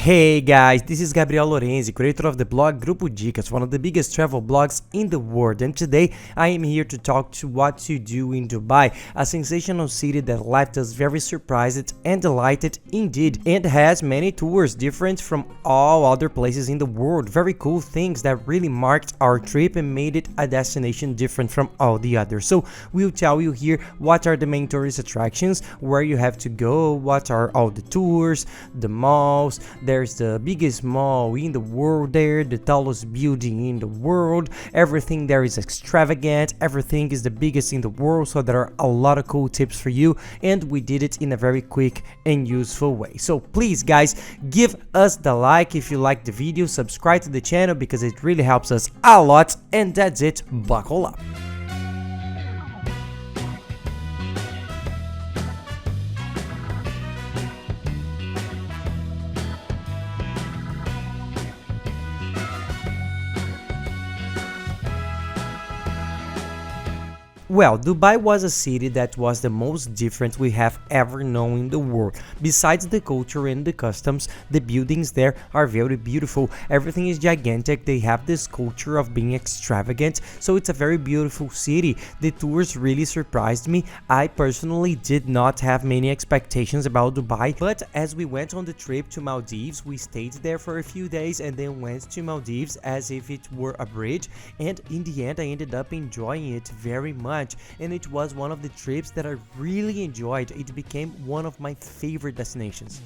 Hey guys, this is Gabriel Lorenzi, creator of the blog Grupo Dicas, one of the biggest travel blogs in the world, and today I am here to talk to what to do in Dubai, a sensational city that left us very surprised and delighted indeed, and has many tours different from all other places in the world, very cool things that really marked our trip and made it a destination different from all the others. So we'll tell you here what are the main tourist attractions, where you have to go, what are all the tours, the malls. There's the biggest mall in the world there, the tallest building in the world, everything there is extravagant, everything is the biggest in the world, so there are a lot of cool tips for you, and we did it in a very quick and useful way. So please guys, give us the like if you like the video, subscribe to the channel because it really helps us a lot, and that's it, buckle up. Well, Dubai was a city that was the most different we have ever known in the world. Besides the culture and the customs, the buildings there are very beautiful. Everything is gigantic. They have this culture of being extravagant, so it's a very beautiful city. The tours really surprised me. I personally did not have many expectations about Dubai, but as we went on the trip to Maldives, we stayed there for a few days and then went to Maldives as if it were a bridge, and in the end I ended up enjoying it very much. And it was one of the trips that I really enjoyed. It became one of my favorite destinations.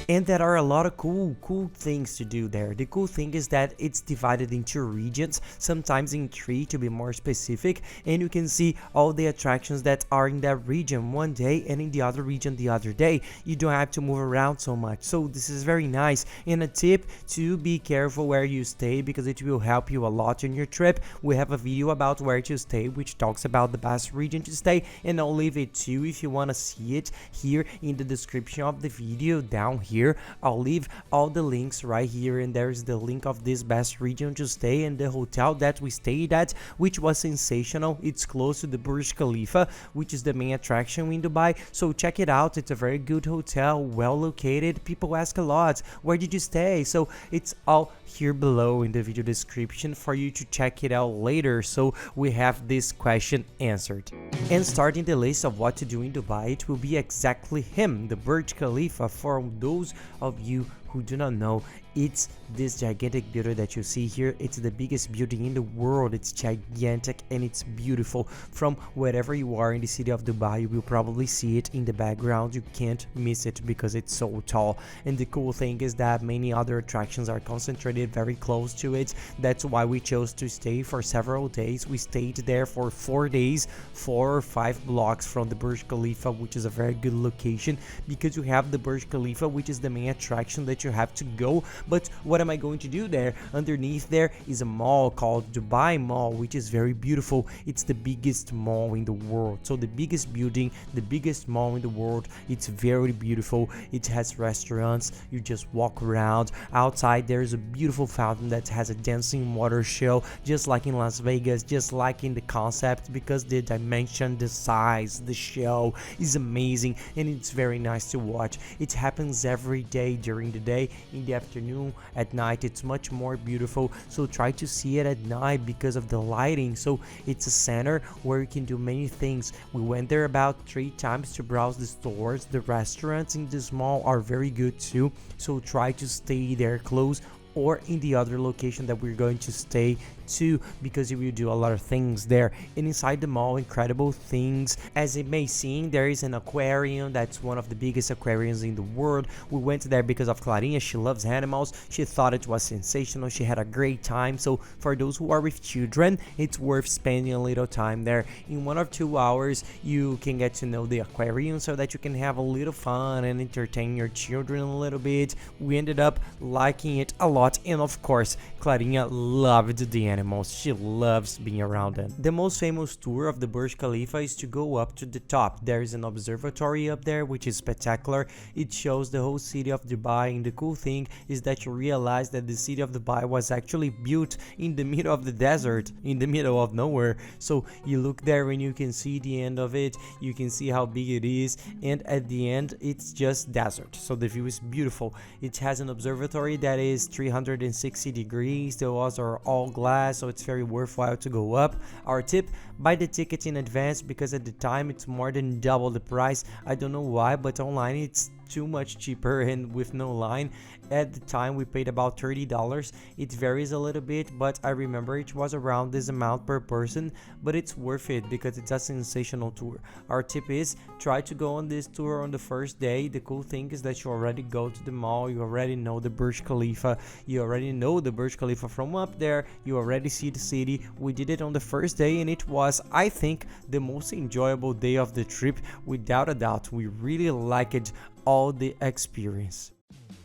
And there are a lot of cool things to do there. The cool thing is that it's divided into regions, sometimes in 3 to be more specific, and you can see all the attractions that are in that region one day and in the other region the other day. You don't have to move around so much, so this is very nice. And a tip to be careful where you stay because it will help you a lot on your trip. We have a video about where to stay which talks about the best region to stay, and I'll leave it too if you want to see it here in the description of the video down here. I'll leave all the links right here, and there's the link of this best region to stay and the hotel that we stayed at, which was sensational. It's close to the Burj Khalifa, which is the main attraction in Dubai, so check it out. It's a very good hotel, well located. People ask a lot, where did you stay? So it's all here below in the video description for you to check it out later, so we have this question answered. And starting the list of what to do in Dubai, it will be exactly him, the Burj Khalifa. For those of you who do not know, it's this gigantic building that you see here. It's the biggest building in the world. It's gigantic and it's beautiful. From wherever you are in the city of Dubai, you will probably see it in the background. You can't miss it because it's so tall. And the cool thing is that many other attractions are concentrated very close to it. That's why we chose to stay for several days. We stayed there for 4 days, 4 or 5 blocks from the Burj Khalifa, which is a very good location because you have the Burj Khalifa, which is the main attraction that you have to go. But what am I going to do there? Underneath there is a mall called Dubai Mall, which is very beautiful. It's the biggest mall in the world. So the biggest building, the biggest mall in the world. It's very beautiful. It has restaurants. You just walk around. Outside there is a beautiful fountain that has a dancing water show, just like in Las Vegas, just like in the concept, because the dimension, the size, the show is amazing and it's very nice to watch. It happens every day during the day, in the afternoon, at night it's much more beautiful, so try to see it at night because of the lighting. So it's a center where you can do many things. We went there about 3 times to browse the stores. The restaurants in this mall are very good too, so try to stay there close or in the other location that we're going to stay too, because you will do a lot of things there. And inside the mall, incredible things. As it may seem, there is an aquarium that's one of the biggest aquariums in the world. We went there because of Clarinha. She loves animals. She thought it was sensational. She had a great time. So for those who are with children, it's worth spending a little time there. In 1 or 2 hours you can get to know the aquarium so that you can have a little fun and entertain your children a little bit. We ended up liking it a lot lot, and of course, Clarinha loved the animals. She loves being around them. The most famous tour of the Burj Khalifa is to go up to the top. There is an observatory up there, which is spectacular. It shows the whole city of Dubai, and the cool thing is that you realize that the city of Dubai was actually built in the middle of the desert, in the middle of nowhere. So you look there and you can see the end of it, you can see how big it is, and at the end it's just desert. So the view is beautiful. It has an observatory that is 360 degrees. The walls are all glass, so it's very worthwhile to go up. Our tip: buy the ticket in advance, because at the time it's more than double the price. I don't know why, but online it's too much cheaper, and with no line. At the time we paid about $30. It varies a little bit, but I remember it was around this amount per person, but it's worth it because it's a sensational tour. Our tip is try to go on this tour on the first day. The cool thing is that you already go to the mall, you already know the Burj Khalifa, you already know the Burj Khalifa from up there, you already see the city. We did it on the first day, and it was, I think, the most enjoyable day of the trip, without a doubt. We really liked all the experience.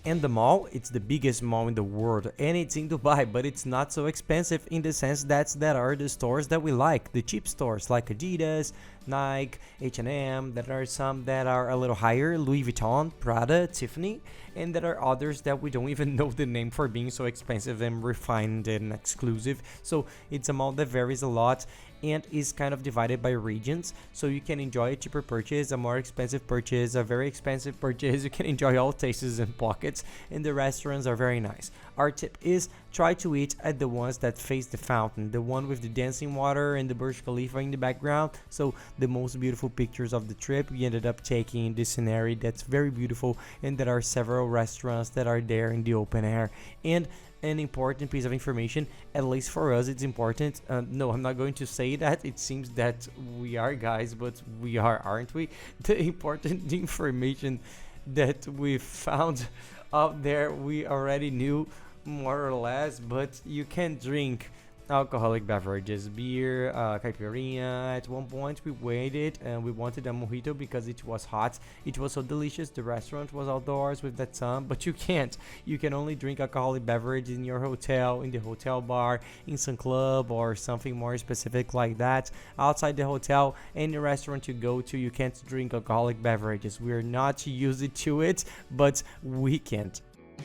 And the mall, it's the biggest mall in the world, and it's in Dubai, but it's not so expensive, in the sense that there are the stores that we like, the cheap stores like Adidas, Nike, H&M. There are some that are a little higher, Louis Vuitton, Prada, Tiffany, and there are others that we don't even know the name for being so expensive and refined and exclusive. So it's a mall that varies a lot and is kind of divided by regions, so you can enjoy a cheaper purchase, a more expensive purchase, a very expensive purchase. You can enjoy all tastes and pockets, and the restaurants are very nice. Our tip is try to eat at the ones that face the fountain, the one with the dancing water and the Burj Khalifa in the background. So the most beautiful pictures of the trip we ended up taking in this scenario that's very beautiful, and there are several restaurants that are there in the open air. And an important piece of information, at least for us it's important, no, I'm not going to say that, it seems that we are, guys, but we are, aren't we? The important information that we found out there we already knew more or less, but you can drink alcoholic beverages, beer, caipirinha. At one point we waited and we wanted a mojito because it was hot. It was so delicious. The restaurant was outdoors with that sun, but you can't. You can only drink alcoholic beverage in your hotel, in the hotel bar, in some club or something more specific like that. Outside the hotel, any restaurant you go to, you can't drink alcoholic beverages. We're not used to it, but we can't.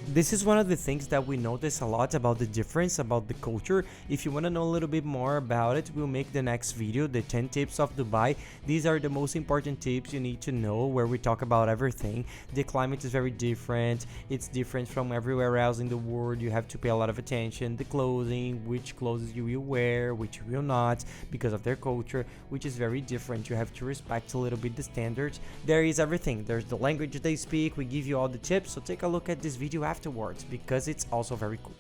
This is one of the things that we notice a lot about the difference, about the culture. If you want to know a little bit more about it, we'll make the next video, the 10 tips of Dubai. These are the most important tips you need to know, where we talk about everything. The climate is very different. It's different from everywhere else in the world. You have to pay a lot of attention. The clothing, which clothes you will wear, which you will not, because of their culture, which is very different. You have to respect a little bit the standards. There is everything. There's the language they speak. We give you all the tips. So take a look at this video afterwards, because it's also very cool.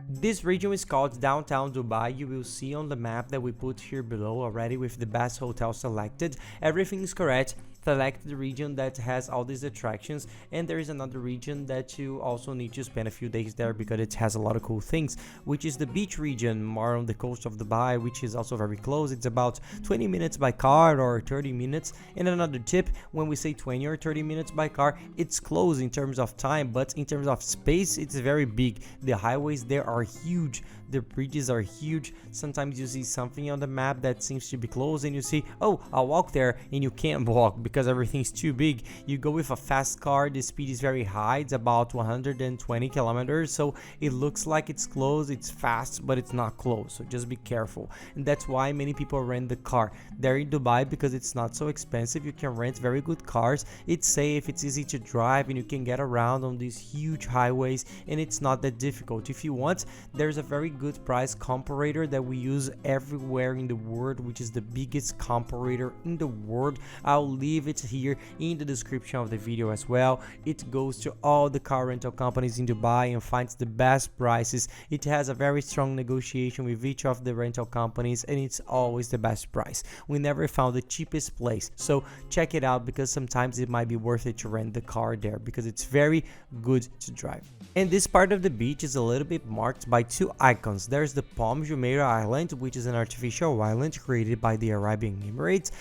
This region is called Downtown Dubai. You will see on the map that we put here below already with the best hotel selected. Everything is correct. Select the region that has all these attractions, and there is another region that you also need to spend a few days there because it has a lot of cool things, which is the beach region, more on the coast of Dubai, which is also very close. It's about 20 minutes by car or 30 minutes. And another tip, when we say 20 or 30 minutes by car, it's close in terms of time, but in terms of space, it's very big. The highways there are huge. The bridges are huge. Sometimes you see something on the map that seems to be close and you see, oh, I'll walk there, and you can't walk because everything's too big. You go with a fast car, the speed is very high, it's about 120 kilometers, so it looks like it's close, it's fast, but it's not close, so just be careful. And that's why many people rent the car there in Dubai, because it's not so expensive. You can rent very good cars, it's safe, it's easy to drive, and you can get around on these huge highways, and it's not that difficult. If you want, there's a very good price comparator that we use everywhere in the world, which is the biggest comparator in the world. I'll leave it here in the description of the video as well. It goes to all the car rental companies in Dubai and finds the best prices. It has a very strong negotiation with each of the rental companies, and it's always the best price. We never found the cheapest place, so check it out, because sometimes it might be worth it to rent the car there because it's very good to drive. And this part of the beach is a little bit marked by two icons. There's the Palm Jumeirah Island, which is an artificial island created by the Arabian Emirates.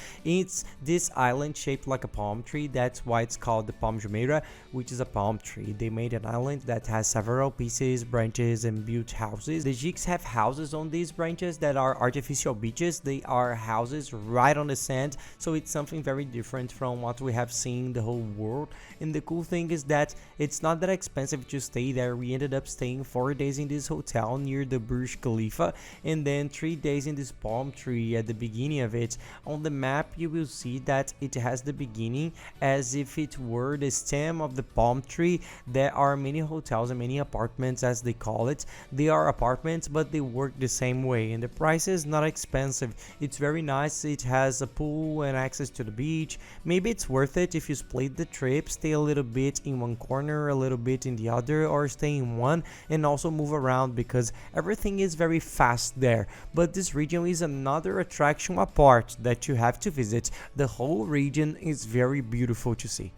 This island shaped like a palm tree. That's why it's called the palm Jumeirah, which is a palm tree. They made an island that has several pieces, branches, and built houses. The Jigs have houses on these branches that are artificial beaches. They are houses right on the sand, so it's something very different from what we have seen in the whole world. And the cool thing is that it's not that expensive to stay there. We ended up staying 4 days in this hotel near the Burj Khalifa, and then 3 days in this palm tree at the beginning of it. On the map you will see that it has the beginning as if it were the stem of the palm tree. There are many hotels and many apartments, as they call it. They are apartments, but they work the same way, and the price is not expensive. It's very nice. It has a pool and access to the beach. Maybe it's worth it if you split the trip, stay a little bit in one corner, a little bit in the other, or stay in one and also move around, because everything is very fast there. But this region is another attraction apart that you have to visit. The whole region is very beautiful to see.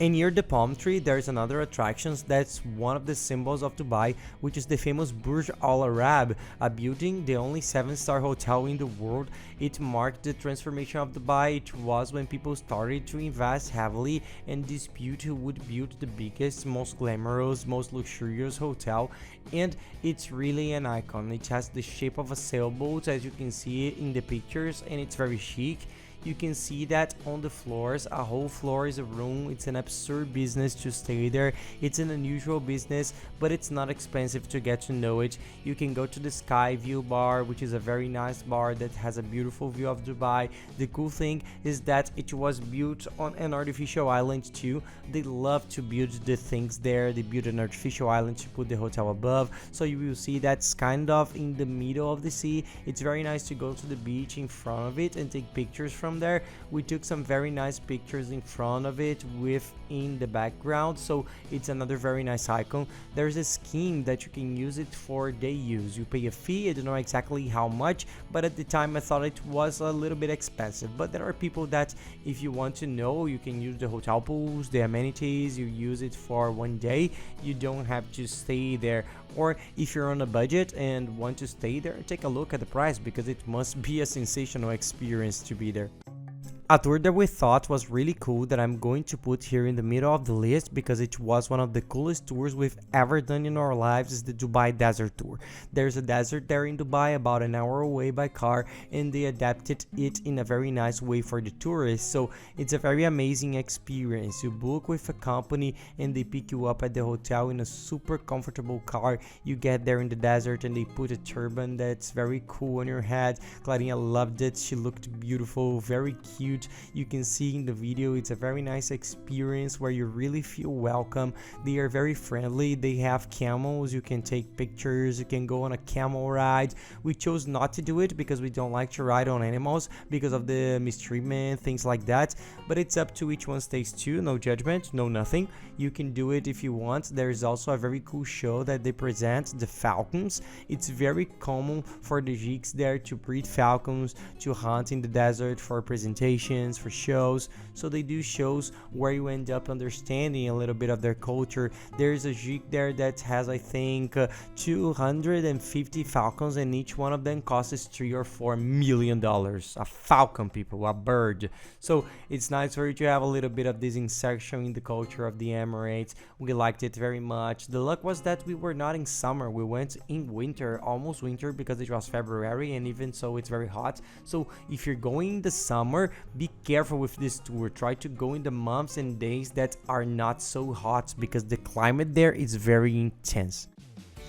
And near the palm tree, there's another attraction that's one of the symbols of Dubai, which is the famous Burj Al Arab, a building, the only 7-star hotel in the world. It marked the transformation of Dubai. It was when people started to invest heavily, and dispute who would build the biggest, most glamorous, most luxurious hotel. And it's really an icon. It has the shape of a sailboat, as you can see in the pictures, and it's very chic. You can see that on the floors, a whole floor is a room. It's an absurd business to stay there. It's an unusual business, but it's not expensive to get to know it. You can go to the Sky View bar, which is a very nice bar that has a beautiful view of Dubai. The cool thing is that it was built on an artificial island too. They love to build the things there. They built an artificial island to put the hotel above, so you will see that's kind of in the middle of the sea. It's very nice to go to the beach in front of it and take pictures from there. We took some very nice pictures in front of it with in the background, so it's another very nice icon. There's a scheme that you can use it for day use. You pay a fee. I don't know exactly how much, but at the time I thought it was a little bit expensive. But there are people that, if you want to know, you can use the hotel pools, the amenities. You use it for one day. You don't have to stay there. Or if you're on a budget and want to stay there, take a look at the price, because it must be a sensational experience to be there. A tour that we thought was really cool that I'm going to put here in the middle of the list because it was one of the coolest tours we've ever done in our lives is the Dubai Desert Tour. There's a desert there in Dubai about an hour away by car, and they adapted it in a very nice way for the tourists, so it's a very amazing experience. You book with a company and they pick you up at the hotel in a super comfortable car. You get there in the desert and they put a turban that's very cool on your head. Clarinha loved it. She looked beautiful, very cute. You can see in the video it's a very nice experience where you really feel welcome. They are very friendly. They have camels. You can take pictures. You can go on a camel ride. We chose not to do it because we don't like to ride on animals because of the mistreatment, things like that, but it's up to each one's taste too. No judgment, no nothing. You can do it if you want. There's also a very cool show that they present, the falcons. It's very common for the Jigs there to breed falcons, to hunt in the desert for presentations, for shows. So they do shows where you end up understanding a little bit of their culture. There's a Jig there that has, I think, 250 falcons, and each one of them costs $3 or $4 million. A falcon, people, a bird. So it's nice for you to have a little bit of this insertion in the culture of the Emirates. We liked it very much. The luck was that we were not in summer. We went in winter, almost winter, because it was February, and even so it's very hot. So if you're going in the summer, be careful with this tour. Try to go in the months and days that are not so hot, because the climate there is very intense.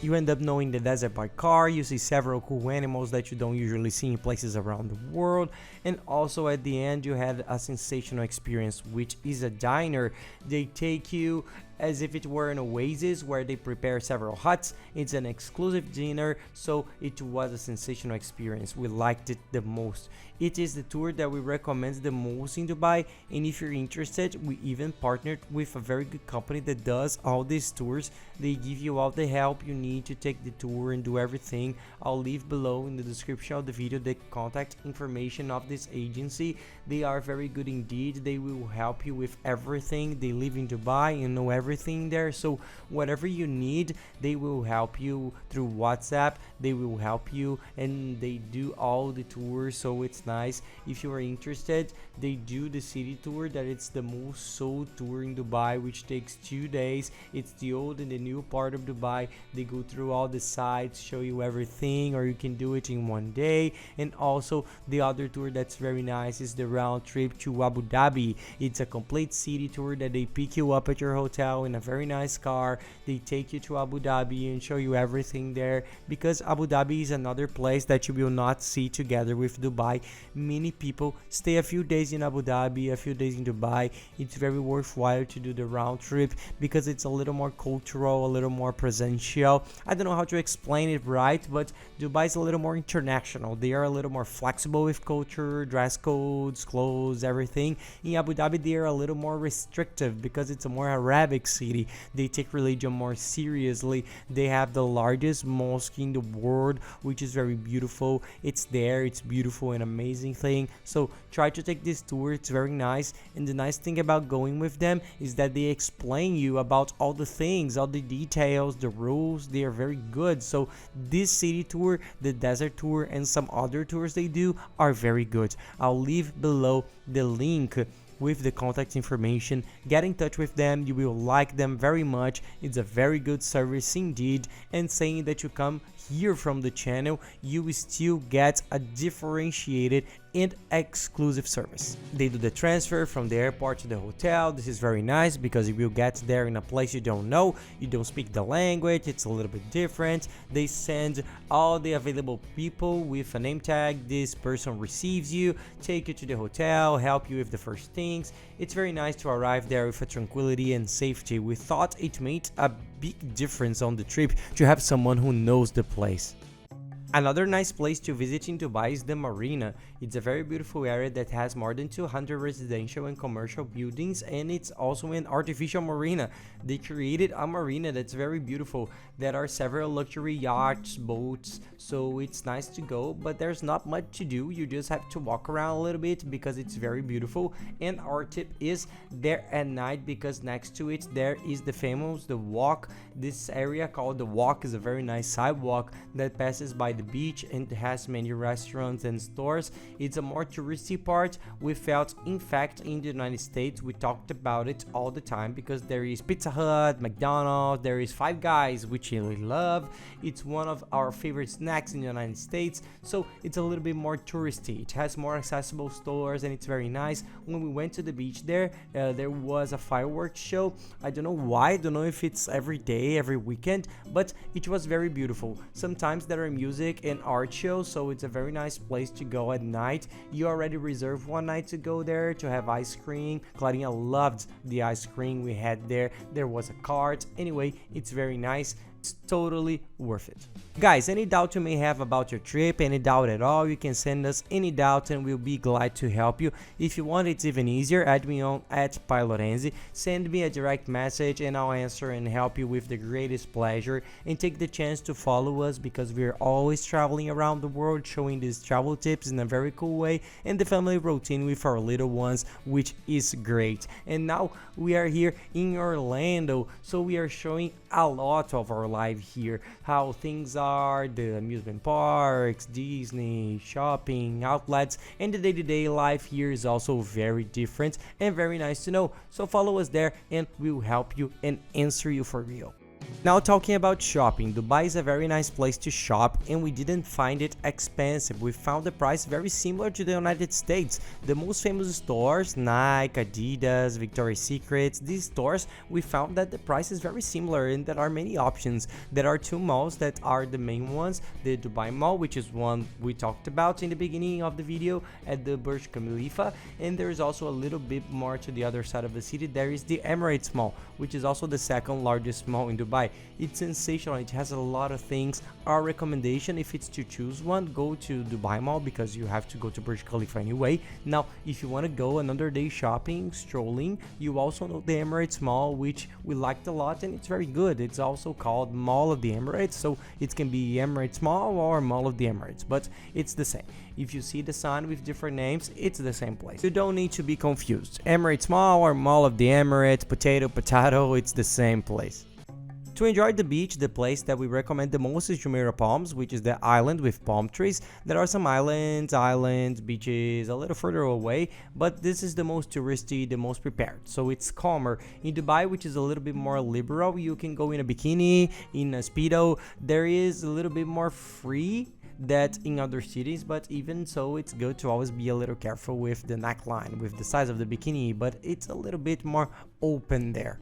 You end up knowing the desert by car. You see several cool animals that you don't usually see in places around the world, and also at the end you had a sensational experience, which is a diner. They take you as if it were an oasis where they prepare several huts. It's an exclusive dinner, so it was a sensational experience. We liked it the most. It is the tour that we recommend the most in Dubai, and if you're interested, we even partnered with a very good company that does all these tours. They give you all the help you need to take the tour and do everything. I'll leave below in the description of the video the contact information of this agency. They are very good indeed. They will help you with everything. They live in Dubai and know everything everything there. So whatever you need, they will help you through WhatsApp. They will help you, and they do all the tours, so it's nice. If you are interested, they do the city tour, that it's the most sold tour in Dubai, which takes 2 days. It's the old and the new part of Dubai. They go through all the sites, show you everything, or you can do it in one day. And also the other tour that's very nice is the round trip to Abu Dhabi. It's a complete city tour that they pick you up at your hotel in a very nice car. They take you to Abu Dhabi and show you everything there, because Abu Dhabi is another place that you will not see together with Dubai. Many people stay a few days in Abu Dhabi, a few days in Dubai. It's very worthwhile to do the round trip because it's a little more cultural, a little more presential. I don't know how to explain it right, but Dubai is a little more international. They are a little more flexible with culture, dress codes, clothes, everything. In Abu Dhabi, they are a little more restrictive because it's a more Arabic city. They take religion more seriously. They have the largest mosque in the world, which is very beautiful. It's there, it's beautiful and amazing thing. So try to take this tour, it's very nice. And the nice thing about going with them is that they explain you about all the things, all the details, the rules. They are very good. So this city tour, the desert tour, and some other tours they do are very good. I'll leave below the link with the contact information. Get in touch with them, you will like them very much. It's a very good service indeed, and saying that you come here from the channel, you will still get a differentiated and exclusive service. They do the transfer from the airport to the hotel. This is very nice because you will get there in a place you don't know, you don't speak the language, it's a little bit different. They send all the available people with a name tag. This person receives you, take you to the hotel, help you with the first things. It's very nice to arrive there with a tranquility and safety. We thought it made a big difference on the trip to have someone who knows the place. Another nice place to visit in Dubai is the Marina. It's a very beautiful area that has more than 200 residential and commercial buildings, and it's also an artificial marina. They created a marina that's very beautiful. There are several luxury yachts, boats, so it's nice to go, but there's not much to do. You just have to walk around a little bit because it's very beautiful. And our tip is there at night, because next to it there is the famous The Walk. This area called The Walk is a very nice sidewalk that passes by the beach and has many restaurants and stores. It's a more touristy part. We felt, in fact, in the United States, we talked about it all the time because there is Pizza Hut, McDonald's, there is Five Guys, which we love. It's one of our favorite snacks in the United States, so it's a little bit more touristy. It has more accessible stores and it's very nice. When we went to the beach there was a fireworks show. I don't know why, I don't know if it's every day, every weekend, but it was very beautiful. Sometimes there are music and art shows, so it's a very nice place to go at night. You already reserved one night to go there to have ice cream. Claudia loved the ice cream we had there. There was a cart. Anyway, it's very nice. It's totally worth it. Guys, any doubt you may have about your trip, any doubt at all, you can send us any doubt and we'll be glad to help you. If you want, it's even easier. Add me on @PaiLorenzi. Send me a direct message and I'll answer and help you with the greatest pleasure. And take the chance to follow us because we're always traveling around the world, showing these travel tips in a very cool way, and the family routine with our little ones, which is great. And now we are here in Orlando, so we are showing a lot of our life here, how things are, the amusement parks, Disney, shopping, outlets, and the day-to-day life here is also very different and very nice to know. So follow us there and we'll help you and answer you for real. Now, talking about shopping, Dubai is a very nice place to shop and we didn't find it expensive. We found the price very similar to the United States. The most famous stores, Nike, Adidas, Victoria's Secret, these stores, we found that the price is very similar and there are many options. There are two malls that are the main ones, the Dubai Mall, which is one we talked about in the beginning of the video at the Burj Khalifa, and there is also a little bit more to the other side of the city. There is the Emirates Mall, which is also the second largest mall in Dubai. Dubai. It's sensational, it has a lot of things. Our recommendation, if it's to choose one, go to Dubai Mall because you have to go to Burj Khalifa anyway. Now, if you want to go another day shopping, strolling, you also know the Emirates Mall, which we liked a lot and it's very good. It's also called Mall of the Emirates, so it can be Emirates Mall or Mall of the Emirates, but it's the same. If you see the sign with different names, it's the same place. You don't need to be confused. Emirates Mall or Mall of the Emirates, potato, it's the same place. To enjoy the beach, the place that we recommend the most is Jumeirah Palms, which is the island with palm trees. There are some islands, beaches a little further away, but this is the most touristy, the most prepared, so it's calmer. In Dubai, which is a little bit more liberal, you can go in a bikini, in a speedo. There is a little bit more free that in other cities, but even so, it's good to always be a little careful with the neckline, with the size of the bikini, but it's a little bit more open there.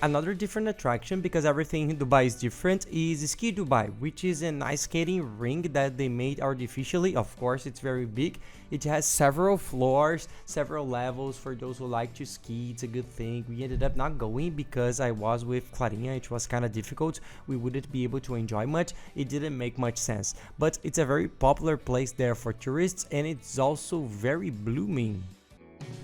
Another different attraction, because everything in Dubai is different, is Ski Dubai, which is an ice skating ring that they made artificially. Of course, it's very big. It has several floors, several levels for those who like to ski. It's a good thing. We ended up not going because I was with Clarinha. It was kind of difficult. We wouldn't be able to enjoy much. It didn't make much sense. But it's a very popular place there for tourists, and it's also very blooming.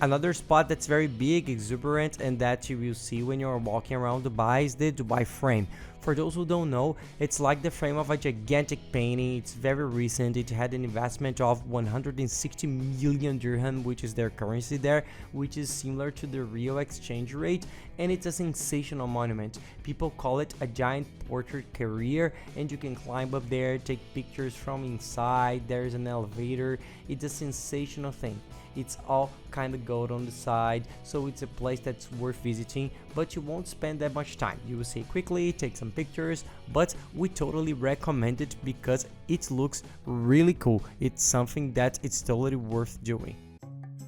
Another spot that's very big, exuberant, and that you will see when you're walking around Dubai is the Dubai frame. For those who don't know, it's like the frame of a gigantic painting. It's very recent. It had an investment of 160 million dirham, which is their currency there, which is similar to the real exchange rate, and it's a sensational monument. People call it a giant portrait career, and you can climb up there, take pictures from inside. There's an elevator. It's a sensational thing. It's all kind of gold on the side, so it's a place that's worth visiting, but you won't spend that much time. You will see it quickly, take some pictures, but we totally recommend it because it looks really cool. It's something that it's totally worth doing.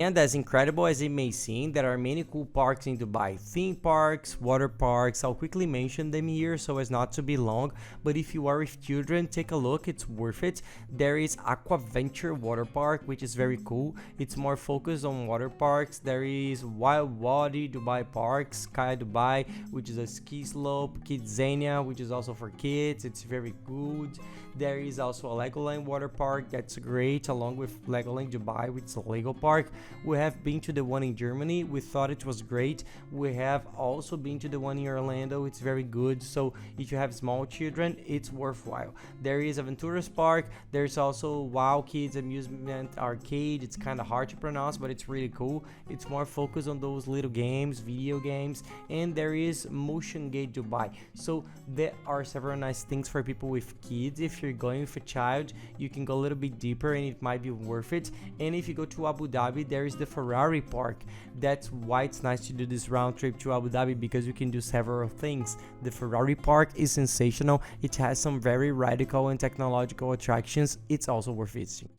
And as incredible as it may seem, there are many cool parks in Dubai. Theme parks, water parks, I'll quickly mention them here so as not to be long, but if you are with children, take a look, it's worth it. There is Aquaventure Water Park, which is very cool. It's more focused on water parks. There is Wild Wadi Dubai Park, Sky Dubai, which is a ski slope, Kidzania, which is also for kids, it's very good. There is also a Legoland water park, that's great, along with Legoland Dubai, which is a Lego park. We have been to the one in Germany, we thought it was great. We have also been to the one in Orlando, it's very good, so if you have small children, it's worthwhile. There is Aventuras Park, there's also Wow Kids Amusement Arcade. It's kind of hard to pronounce, but it's really cool. It's more focused on those little games, video games, and there is Motion Gate Dubai. So there are several nice things for people with kids. If you're going with a child, you can go a little bit deeper and it might be worth it. And if you go to Abu Dhabi, there is the Ferrari Park. That's why it's nice to do this round trip to Abu Dhabi, because you can do several things. The Ferrari Park is sensational. It has some very radical and technological attractions. It's also worth visiting.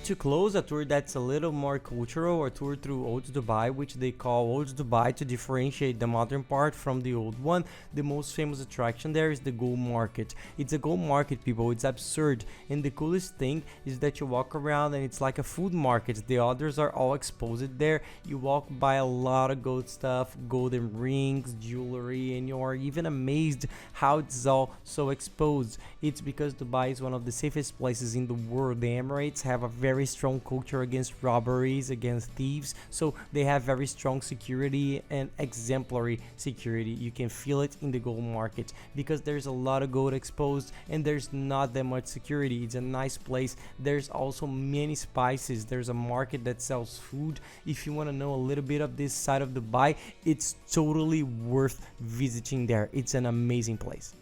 To close, a tour that's a little more cultural, a tour through Old Dubai, which they call Old Dubai to differentiate the modern part from the old one. The most famous attraction there is the gold market. It's a gold market, people, it's absurd, and the coolest thing is that you walk around and it's like a food market. The others are all exposed there. You walk by a lot of gold stuff, golden rings, jewelry, and you're even amazed how it's all so exposed. It's because Dubai is one of the safest places in the world. The Emirates have a very strong culture against robberies, against thieves, so they have very strong security and exemplary security. You can feel it in the gold market because there's a lot of gold exposed and there's not that much security. It's a nice place. There's also many spices. There's a market that sells food. If you want to know a little bit of this side of Dubai, it's totally worth visiting there. It's an amazing place.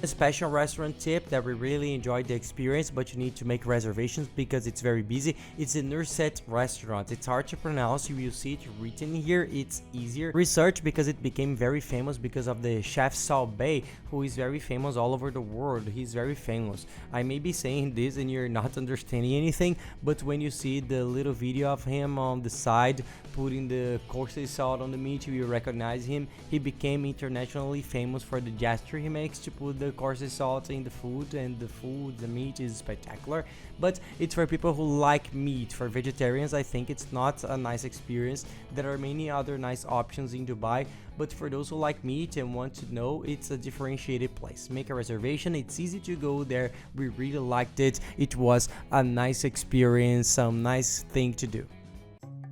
A special restaurant tip that we really enjoyed the experience, but you need to make reservations because it's very busy. It's a Nurset restaurant. It's hard to pronounce. You will see it written here. It's easier. Research because it became very famous because of the chef Sal Bey, who is very famous all over the world. He's very famous. I may be saying this and you're not understanding anything, but when you see the little video of him on the side putting the courses salt on the meat, you will recognize him. He became internationally famous for the gesture he makes to put the course is salt in the food, and the meat is spectacular, but it's for people who like meat. For vegetarians, I think it's not a nice experience. There are many other nice options in Dubai, but for those who like meat and want to know, it's a differentiated place. Make a reservation, it's easy to go there. We really liked it. It was a nice experience, some nice thing to do.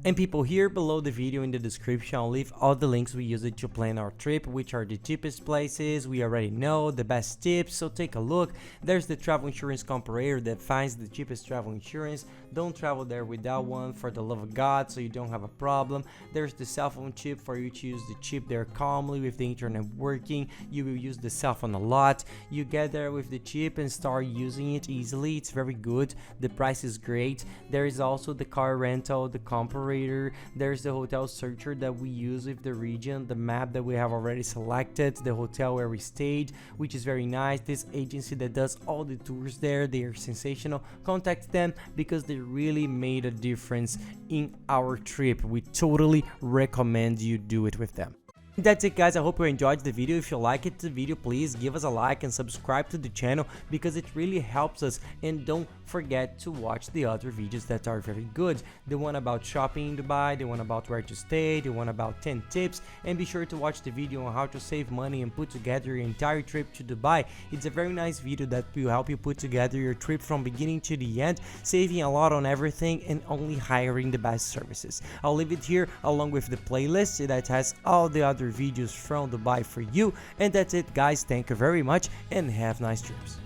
And people, here below the video in the description, I'll leave all the links we used to plan our trip, which are the cheapest places, we already know, the best tips, so take a look. There's the travel insurance comparator that finds the cheapest travel insurance. Don't travel there without one, for the love of God, so you don't have a problem. There's the cell phone chip for you to use the chip there calmly with the internet working. You will use the cell phone a lot. You get there with the chip and start using it easily. It's very good. The price is great. There is also the car rental, the comparator. There's the hotel searcher that we use with the region, the map that we have already selected, the hotel where we stayed, which is very nice. This agency that does all the tours there, they are sensational. Contact them because they really made a difference in our trip. We totally recommend you do it with them. That's it, guys. I hope you enjoyed the video. If you like the video, please give us a like and subscribe to the channel because it really helps us. And don't forget to watch the other videos that are very good. The one about shopping in Dubai, the one about where to stay, the one about 10 tips, and be sure to watch the video on how to save money and put together your entire trip to Dubai. It's a very nice video that will help you put together your trip from beginning to the end, saving a lot on everything and only hiring the best services. I'll leave it here along with the playlist that has all the other videos from Dubai for you. And that's it, guys. Thank you very much and have nice trips.